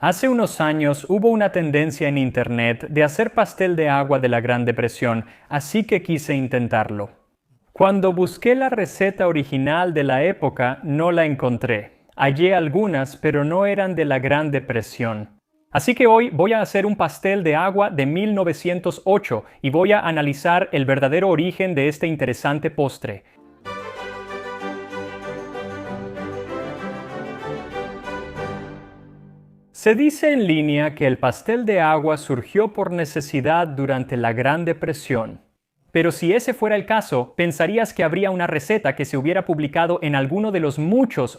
Hace unos años hubo una tendencia en Internet de hacer pastel de agua de la Gran Depresión, así que quise intentarlo. Cuando busqué la receta original de la época, no la encontré. Hallé algunas, pero no eran de la Gran Depresión. Así que hoy voy a hacer un pastel de agua de 1908 y voy a analizar el verdadero origen de este interesante postre. Se dice en línea que el pastel de agua surgió por necesidad durante la Gran Depresión. Pero si ese fuera el caso, pensarías que habría una receta que se hubiera publicado en alguno de los muchos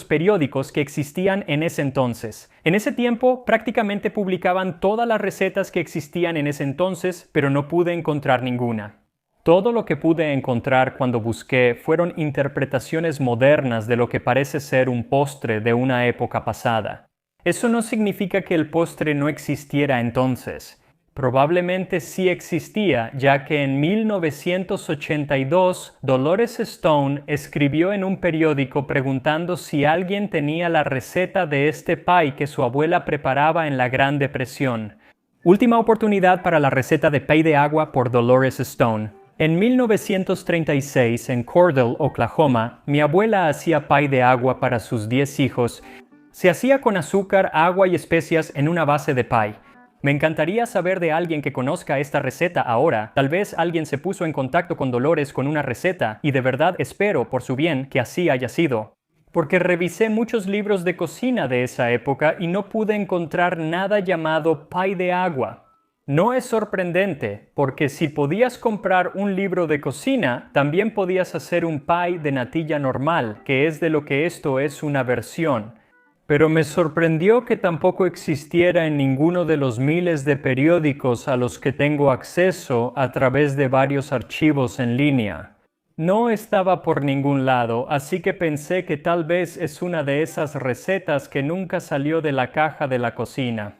periódicos que existían en ese entonces. En ese tiempo, prácticamente publicaban todas las recetas que existían en ese entonces, pero no pude encontrar ninguna. Todo lo que pude encontrar cuando busqué fueron interpretaciones modernas de lo que parece ser un postre de una época pasada. Eso no significa que el postre no existiera entonces. Probablemente sí existía, ya que en 1982 Dolores Stone escribió en un periódico preguntando si alguien tenía la receta de este pie que su abuela preparaba en la Gran Depresión. Última oportunidad para la receta de pie de agua por Dolores Stone. En 1936, en Cordell, Oklahoma, mi abuela hacía pie de agua para sus 10 hijos. Se hacía con azúcar, agua y especias en una base de pie. Me encantaría saber de alguien que conozca esta receta ahora. Tal vez alguien se puso en contacto con Dolores con una receta y de verdad espero, por su bien, que así haya sido. Porque revisé muchos libros de cocina de esa época y no pude encontrar nada llamado pie de agua. No es sorprendente, porque si podías comprar un libro de cocina, también podías hacer un pie de natilla normal, que es de lo que esto es una versión. Pero me sorprendió que tampoco existiera en ninguno de los miles de periódicos a los que tengo acceso a través de varios archivos en línea. No estaba por ningún lado, así que pensé que tal vez es una de esas recetas que nunca salió de la caja de la cocina.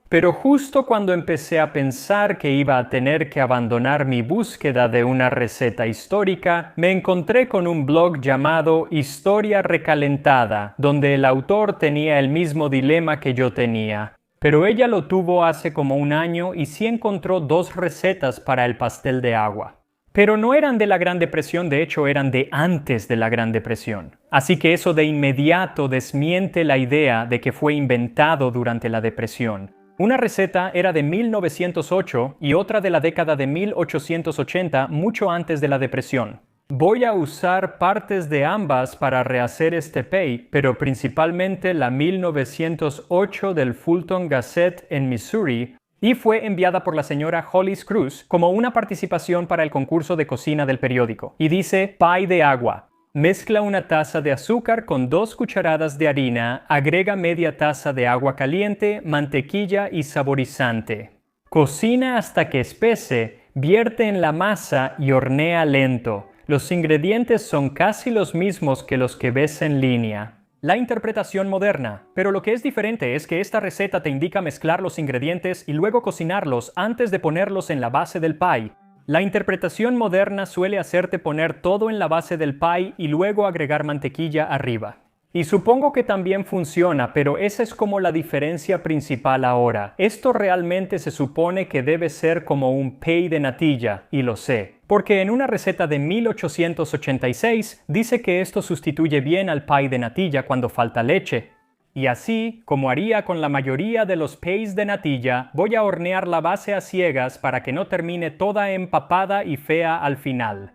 Pero justo cuando empecé a pensar que iba a tener que abandonar mi búsqueda de una receta histórica, me encontré con un blog llamado Historia Recalentada, donde el autor tenía el mismo dilema que yo tenía. Pero ella lo tuvo hace como un año y sí encontró 2 recetas para el pastel de agua. Pero no eran de la Gran Depresión, de hecho eran de antes de la Gran Depresión. Así que eso de inmediato desmiente la idea de que fue inventado durante la Depresión. Una receta era de 1908 y otra de la década de 1880, mucho antes de la Depresión. Voy a usar partes de ambas para rehacer este pie, pero principalmente la 1908 del Fulton Gazette en Missouri, y fue enviada por la señora Hollis Cruz como una participación para el concurso de cocina del periódico. Y dice pie de agua. Mezcla una taza de azúcar con 2 cucharadas de harina, agrega media taza de agua caliente, mantequilla y saborizante. Cocina hasta que espese, vierte en la masa y hornea lento. Los ingredientes son casi los mismos que los que ves en línea. La interpretación moderna, pero lo que es diferente es que esta receta te indica mezclar los ingredientes y luego cocinarlos antes de ponerlos en la base del pie. La interpretación moderna suele hacerte poner todo en la base del pie y luego agregar mantequilla arriba. Y supongo que también funciona, pero esa es como la diferencia principal ahora. Esto realmente se supone que debe ser como un pie de natilla, y lo sé. Porque en una receta de 1886 dice que esto sustituye bien al pie de natilla cuando falta leche. Y así, como haría con la mayoría de los pies de natilla, voy a hornear la base a ciegas para que no termine toda empapada y fea al final.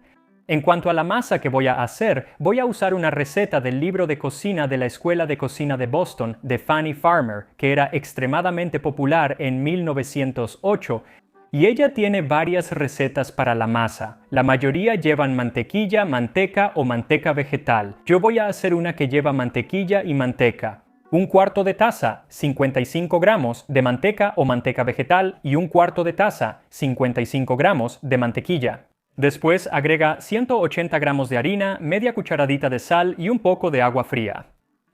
En cuanto a la masa que voy a hacer, voy a usar una receta del libro de cocina de la Escuela de Cocina de Boston de Fanny Farmer, que era extremadamente popular en 1908, y ella tiene varias recetas para la masa. La mayoría llevan mantequilla, manteca o manteca vegetal. Yo voy a hacer una que lleva mantequilla y manteca. 1/4 de taza, 55 gramos de manteca o manteca vegetal y 1/4 de taza, 55 gramos de mantequilla. Después agrega 180 gramos de harina, media cucharadita de sal y un poco de agua fría.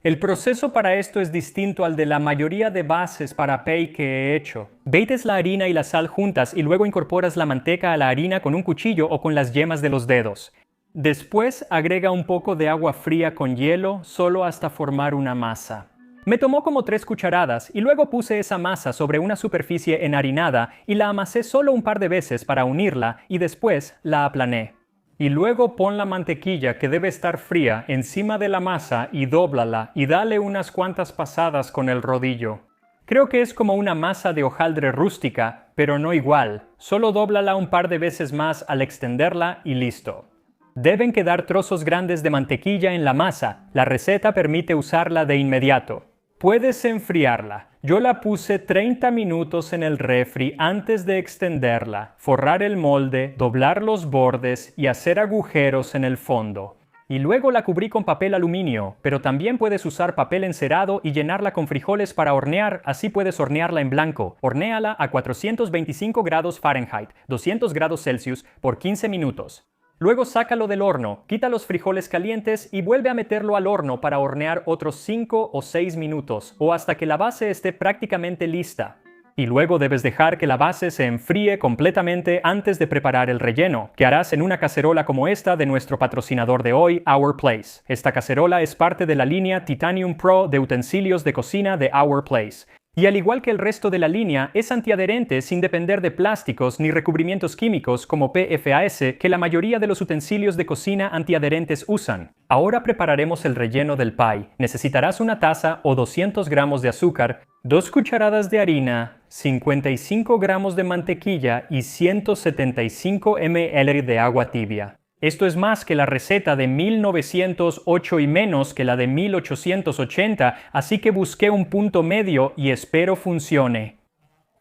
El proceso para esto es distinto al de la mayoría de bases para pie que he hecho. Bates la harina y la sal juntas y luego incorporas la manteca a la harina con un cuchillo o con las yemas de los dedos. Después agrega un poco de agua fría con hielo solo hasta formar una masa. Me tomó como 3 cucharadas y luego puse esa masa sobre una superficie enharinada y la amasé solo un par de veces para unirla y después la aplané. Y luego pon la mantequilla, que debe estar fría, encima de la masa y dóblala y dale unas cuantas pasadas con el rodillo. Creo que es como una masa de hojaldre rústica, pero no igual. Solo dóblala un par de veces más al extenderla y listo. Deben quedar trozos grandes de mantequilla en la masa. La receta permite usarla de inmediato. Puedes enfriarla. Yo la puse 30 minutos en el refri antes de extenderla, forrar el molde, doblar los bordes y hacer agujeros en el fondo. Y luego la cubrí con papel aluminio, pero también puedes usar papel encerado y llenarla con frijoles para hornear, así puedes hornearla en blanco. Hornéala a 425 grados Fahrenheit, 200 grados Celsius, por 15 minutos. Luego sácalo del horno, quita los frijoles calientes y vuelve a meterlo al horno para hornear otros 5 o 6 minutos, o hasta que la base esté prácticamente lista. Y luego debes dejar que la base se enfríe completamente antes de preparar el relleno, que harás en una cacerola como esta de nuestro patrocinador de hoy, Our Place. Esta cacerola es parte de la línea Titanium Pro de utensilios de cocina de Our Place. Y al igual que el resto de la línea, es antiadherente sin depender de plásticos ni recubrimientos químicos como PFAS que la mayoría de los utensilios de cocina antiadherentes usan. Ahora prepararemos el relleno del pie. Necesitarás una taza o 200 gramos de azúcar, 2 cucharadas de harina, 55 gramos de mantequilla y 175 ml de agua tibia. Esto es más que la receta de 1908 y menos que la de 1880, así que busqué un punto medio y espero funcione.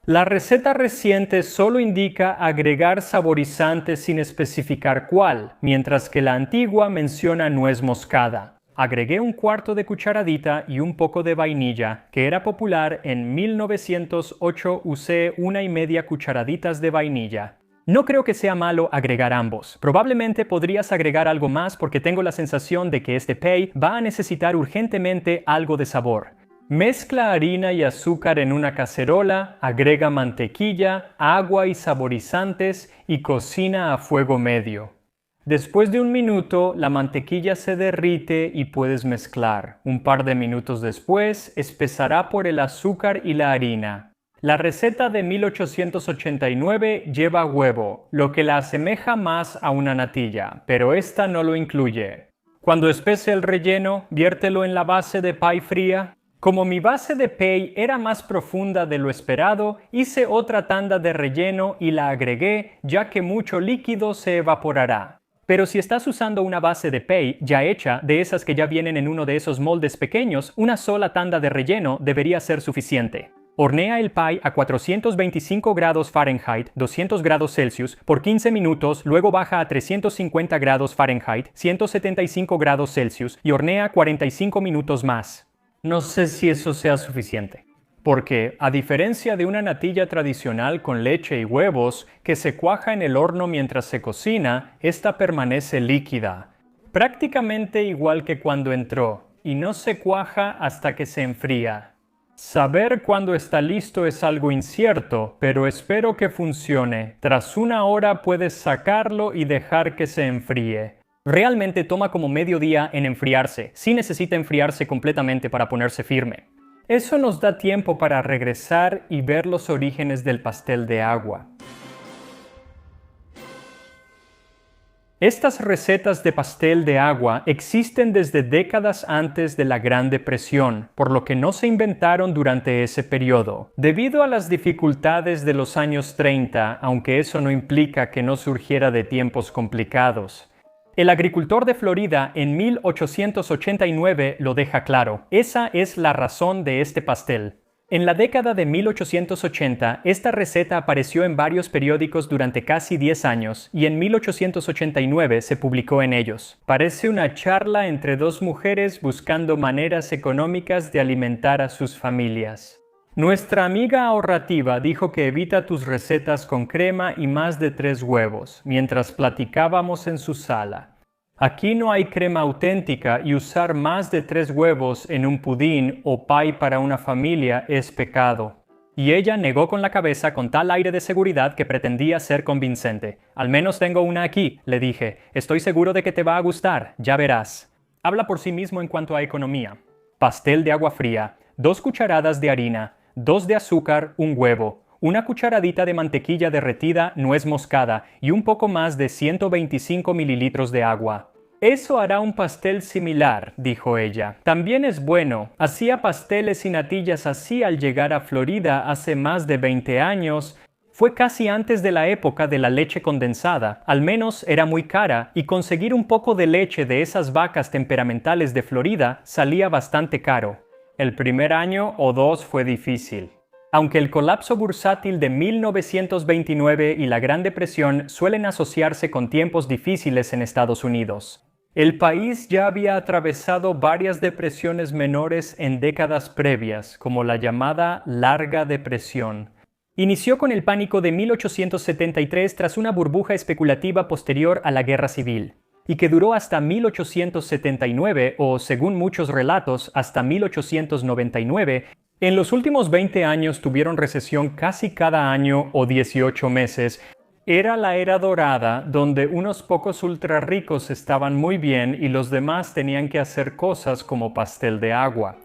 La receta reciente solo indica agregar saborizantes sin especificar cuál, mientras que la antigua menciona nuez moscada. Agregué un cuarto de cucharadita y un poco de vainilla, que era popular en 1908. Usé 1,5 cucharaditas de vainilla. No creo que sea malo agregar ambos. Probablemente podrías agregar algo más porque tengo la sensación de que este pie va a necesitar urgentemente algo de sabor. Mezcla harina y azúcar en una cacerola, agrega mantequilla, agua y saborizantes y cocina a fuego medio. Después de 1 minuto, la mantequilla se derrite y puedes mezclar. Un par de minutos después, espesará por el azúcar y la harina. La receta de 1889 lleva huevo, lo que la asemeja más a una natilla, pero esta no lo incluye. Cuando espese el relleno, viértelo en la base de pie fría. Como mi base de pie era más profunda de lo esperado, hice otra tanda de relleno y la agregué, ya que mucho líquido se evaporará. Pero si estás usando una base de pie ya hecha, de esas que ya vienen en uno de esos moldes pequeños, una sola tanda de relleno debería ser suficiente. Hornea el pie a 425 grados Fahrenheit, 200 grados Celsius, por 15 minutos, luego baja a 350 grados Fahrenheit, 175 grados Celsius, y hornea 45 minutos más. No sé si eso sea suficiente, porque, a diferencia de una natilla tradicional con leche y huevos, que se cuaja en el horno mientras se cocina, esta permanece líquida, prácticamente igual que cuando entró, y no se cuaja hasta que se enfría. Saber cuándo está listo es algo incierto, pero espero que funcione. Tras 1 hora puedes sacarlo y dejar que se enfríe. Realmente toma como medio día en enfriarse. Sí necesita enfriarse completamente para ponerse firme. Eso nos da tiempo para regresar y ver los orígenes del pastel de agua. Estas recetas de pastel de agua existen desde décadas antes de la Gran Depresión, por lo que no se inventaron durante ese periodo. Debido a las dificultades de los años 30, aunque eso no implica que no surgiera de tiempos complicados. El agricultor de Florida en 1889 lo deja claro. Esa es la razón de este pastel. En la década de 1880, esta receta apareció en varios periódicos durante casi 10 años y en 1889 se publicó en ellos. Parece una charla entre 2 mujeres buscando maneras económicas de alimentar a sus familias. Nuestra amiga ahorrativa dijo que evita tus recetas con crema y más de 3 huevos, mientras platicábamos en su sala. Aquí no hay crema auténtica y usar más de 3 huevos en un pudín o pie para una familia es pecado. Y ella negó con la cabeza con tal aire de seguridad que pretendía ser convincente. Al menos tengo una aquí, le dije. Estoy seguro de que te va a gustar, ya verás. Habla por sí mismo en cuanto a economía. Pastel de agua fría. 2 cucharadas de harina, 2 de azúcar, un huevo, una cucharadita de mantequilla derretida, nuez moscada y un poco más de 125 mililitros de agua. Eso hará un pastel similar, dijo ella. También es bueno. Hacía pasteles y natillas así al llegar a Florida hace más de 20 años. Fue casi antes de la época de la leche condensada. Al menos era muy cara y conseguir un poco de leche de esas vacas temperamentales de Florida salía bastante caro. El primer año o 2 fue difícil. Aunque el colapso bursátil de 1929 y la Gran Depresión suelen asociarse con tiempos difíciles en Estados Unidos, el país ya había atravesado varias depresiones menores en décadas previas, como la llamada Larga Depresión. Inició con el pánico de 1873 tras una burbuja especulativa posterior a la Guerra Civil, y que duró hasta 1879 o, según muchos relatos, hasta 1899. En los últimos 20 años tuvieron recesión casi cada año o 18 meses. Era la era dorada, donde unos pocos ultrarricos estaban muy bien y los demás tenían que hacer cosas como pastel de agua.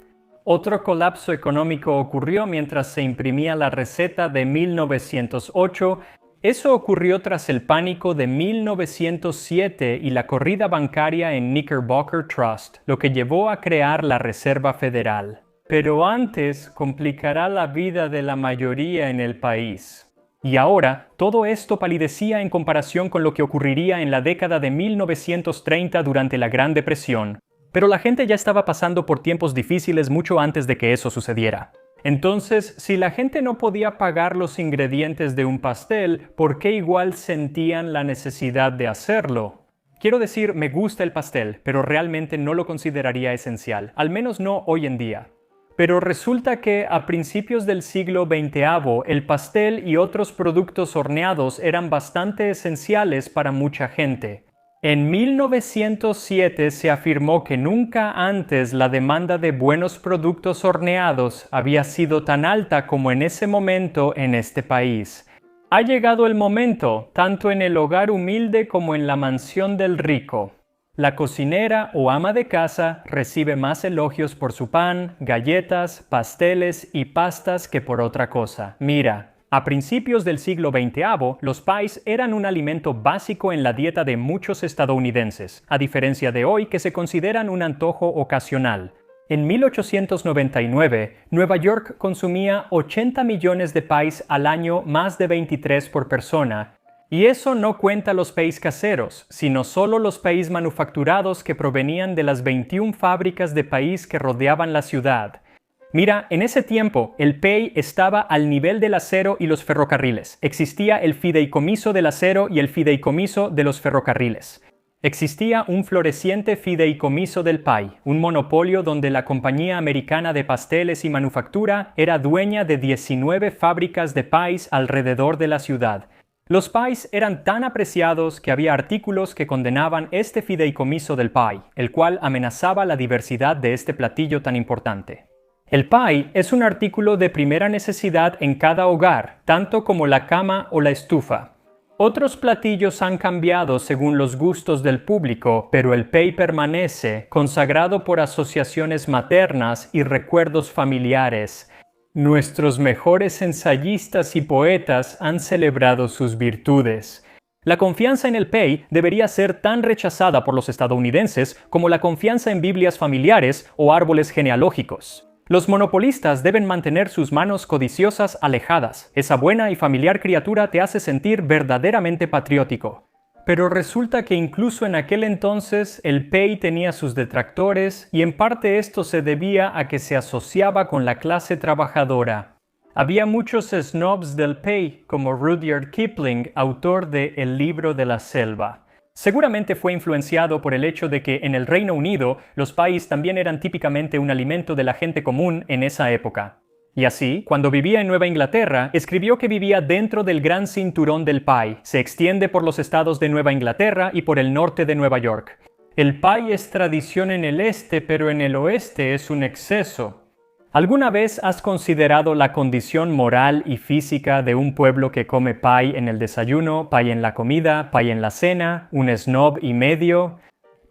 Otro colapso económico ocurrió mientras se imprimía la receta de 1908. Eso ocurrió tras el pánico de 1907 y la corrida bancaria en Knickerbocker Trust, lo que llevó a crear la Reserva Federal. Pero antes complicará la vida de la mayoría en el país. Y ahora, todo esto palidecía en comparación con lo que ocurriría en la década de 1930 durante la Gran Depresión. Pero la gente ya estaba pasando por tiempos difíciles mucho antes de que eso sucediera. Entonces, si la gente no podía pagar los ingredientes de un pastel, ¿por qué igual sentían la necesidad de hacerlo? Quiero decir, me gusta el pastel, pero realmente no lo consideraría esencial, al menos no hoy en día. Pero resulta que a principios del siglo XX el pastel y otros productos horneados eran bastante esenciales para mucha gente. En 1907 se afirmó que nunca antes la demanda de buenos productos horneados había sido tan alta como en ese momento en este país. Ha llegado el momento, tanto en el hogar humilde como en la mansión del rico. La cocinera o ama de casa recibe más elogios por su pan, galletas, pasteles y pastas que por otra cosa. Mira, a principios del siglo XX, los pies eran un alimento básico en la dieta de muchos estadounidenses, a diferencia de hoy que se consideran un antojo ocasional. En 1899, Nueva York consumía 80 millones de pies al año, más de 23 por persona. Y eso no cuenta los pies caseros, sino solo los pies manufacturados que provenían de las 21 fábricas de pies que rodeaban la ciudad. Mira, en ese tiempo, el pay estaba al nivel del acero y los ferrocarriles. Existía el fideicomiso del acero y el fideicomiso de los ferrocarriles. Existía un floreciente fideicomiso del pay, un monopolio donde la Compañía Americana de Pasteles y Manufactura era dueña de 19 fábricas de pies alrededor de la ciudad. Los pies eran tan apreciados que había artículos que condenaban este fideicomiso del pie, el cual amenazaba la diversidad de este platillo tan importante. El pie es un artículo de primera necesidad en cada hogar, tanto como la cama o la estufa. Otros platillos han cambiado según los gustos del público, pero el pie permanece, consagrado por asociaciones maternas y recuerdos familiares. Nuestros mejores ensayistas y poetas han celebrado sus virtudes. La confianza en el pay debería ser tan rechazada por los estadounidenses como la confianza en Biblias familiares o árboles genealógicos. Los monopolistas deben mantener sus manos codiciosas alejadas. Esa buena y familiar criatura te hace sentir verdaderamente patriótico. Pero resulta que incluso en aquel entonces el pay tenía sus detractores y en parte esto se debía a que se asociaba con la clase trabajadora. Había muchos snobs del pay, como Rudyard Kipling, autor de El libro de la selva. Seguramente fue influenciado por el hecho de que en el Reino Unido los pies también eran típicamente un alimento de la gente común en esa época. Y así, cuando vivía en Nueva Inglaterra, escribió que vivía dentro del gran cinturón del pie. Se extiende por los estados de Nueva Inglaterra y por el norte de Nueva York. El pie es tradición en el este, pero en el oeste es un exceso. ¿Alguna vez has considerado la condición moral y física de un pueblo que come pie en el desayuno, pie en la comida, pie en la cena, un snob y medio?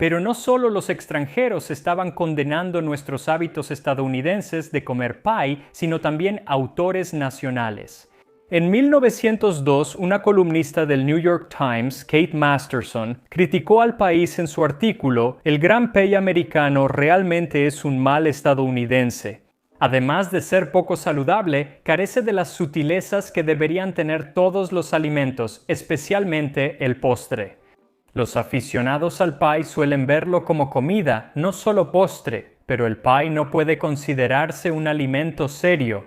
Pero no solo los extranjeros estaban condenando nuestros hábitos estadounidenses de comer pie, sino también autores nacionales. En 1902, una columnista del New York Times, Kate Masterson, criticó al país en su artículo «El gran pie americano realmente es un mal estadounidense. Además de ser poco saludable, carece de las sutilezas que deberían tener todos los alimentos, especialmente el postre». Los aficionados al pie suelen verlo como comida, no solo postre, pero el pie no puede considerarse un alimento serio.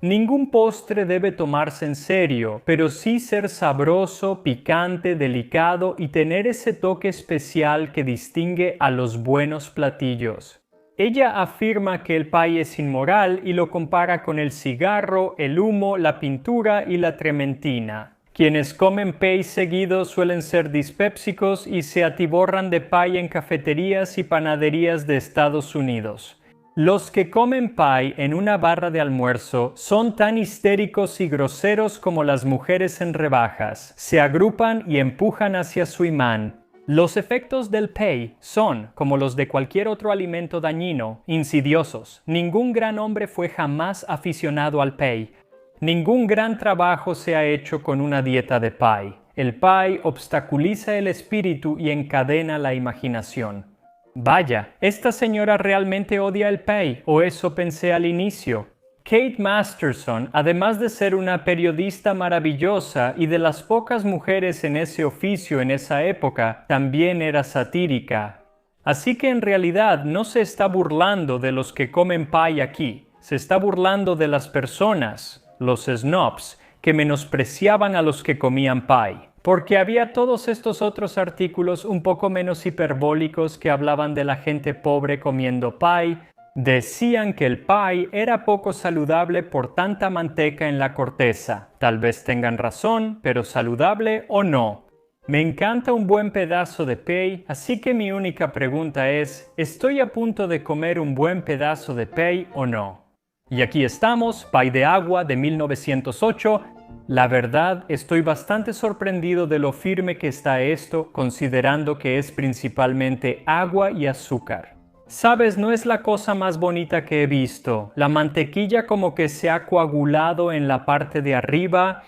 Ningún postre debe tomarse en serio, pero sí ser sabroso, picante, delicado y tener ese toque especial que distingue a los buenos platillos. Ella afirma que el pie es inmoral y lo compara con el cigarro, el humo, la pintura y la trementina. Quienes comen pie seguido suelen ser dispépsicos y se atiborran de pie en cafeterías y panaderías de Estados Unidos. Los que comen pie en una barra de almuerzo son tan histéricos y groseros como las mujeres en rebajas. Se agrupan y empujan hacia su imán. Los efectos del pie son, como los de cualquier otro alimento dañino, insidiosos. Ningún gran hombre fue jamás aficionado al pie. Ningún gran trabajo se ha hecho con una dieta de pie. El pie obstaculiza el espíritu y encadena la imaginación. Vaya, esta señora realmente odia el pie, o eso pensé al inicio. Kate Masterson, además de ser una periodista maravillosa y de las pocas mujeres en ese oficio en esa época, también era satírica. Así que en realidad no se está burlando de los que comen pie aquí, se está burlando de las personas, los snobs, que menospreciaban a los que comían pie. Porque había todos estos otros artículos un poco menos hiperbólicos que hablaban de la gente pobre comiendo pie. Decían que el pie era poco saludable por tanta manteca en la corteza. Tal vez tengan razón, pero saludable o no. Me encanta un buen pedazo de pie, así que mi única pregunta es, ¿estoy a punto de comer un buen pedazo de pie o no? Y aquí estamos, pie de agua de 1908. La verdad, estoy bastante sorprendido de lo firme que está esto, considerando que es principalmente agua y azúcar. Sabes, no es la cosa más bonita que he visto. La mantequilla como que se ha coagulado en la parte de arriba.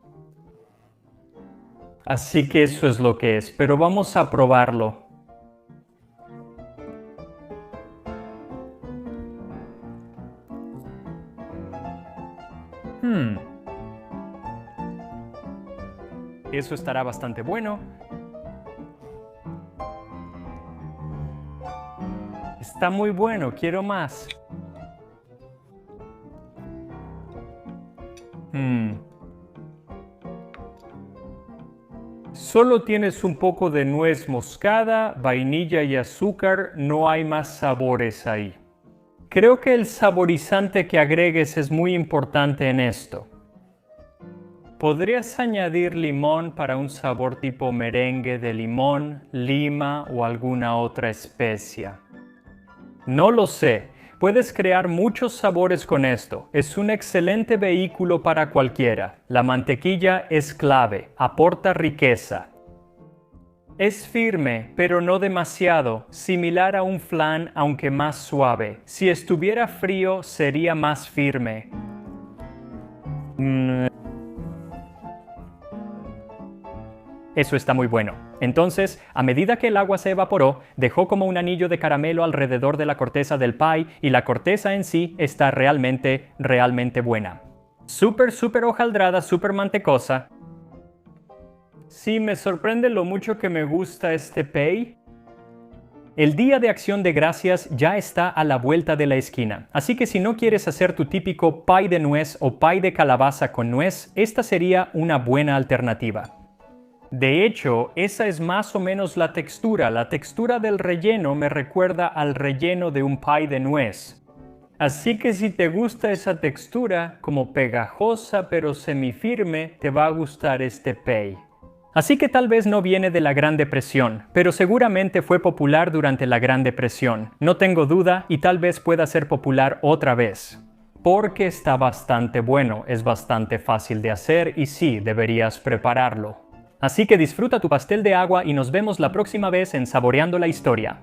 Así que eso es lo que es, pero vamos a probarlo. Eso estará bastante bueno. Está muy bueno, quiero más. Solo tienes un poco de nuez moscada, vainilla y azúcar, no hay más sabores ahí. Creo que el saborizante que agregues es muy importante en esto. ¿Podrías añadir limón para un sabor tipo merengue de limón, lima o alguna otra especia? No lo sé. Puedes crear muchos sabores con esto. Es un excelente vehículo para cualquiera. La mantequilla es clave, aporta riqueza. Es firme, pero no demasiado, similar a un flan aunque más suave. Si estuviera frío, sería más firme. Eso está muy bueno. Entonces, a medida que el agua se evaporó, dejó como un anillo de caramelo alrededor de la corteza del pie y la corteza en sí está realmente buena. Súper hojaldrada, súper mantecosa. Sí, me sorprende lo mucho que me gusta este pie. El Día de Acción de Gracias ya está a la vuelta de la esquina, así que si no quieres hacer tu típico pie de nuez o pie de calabaza con nuez, esta sería una buena alternativa. De hecho, esa es más o menos la textura. La textura del relleno me recuerda al relleno de un pie de nuez. Así que si te gusta esa textura, como pegajosa pero semifirme, te va a gustar este pie. Así que tal vez no viene de la Gran Depresión, pero seguramente fue popular durante la Gran Depresión. No tengo duda y tal vez pueda ser popular otra vez. Porque está bastante bueno, es bastante fácil de hacer y sí, deberías prepararlo. Así que disfruta tu pastel de agua y nos vemos la próxima vez en Saboreando la Historia.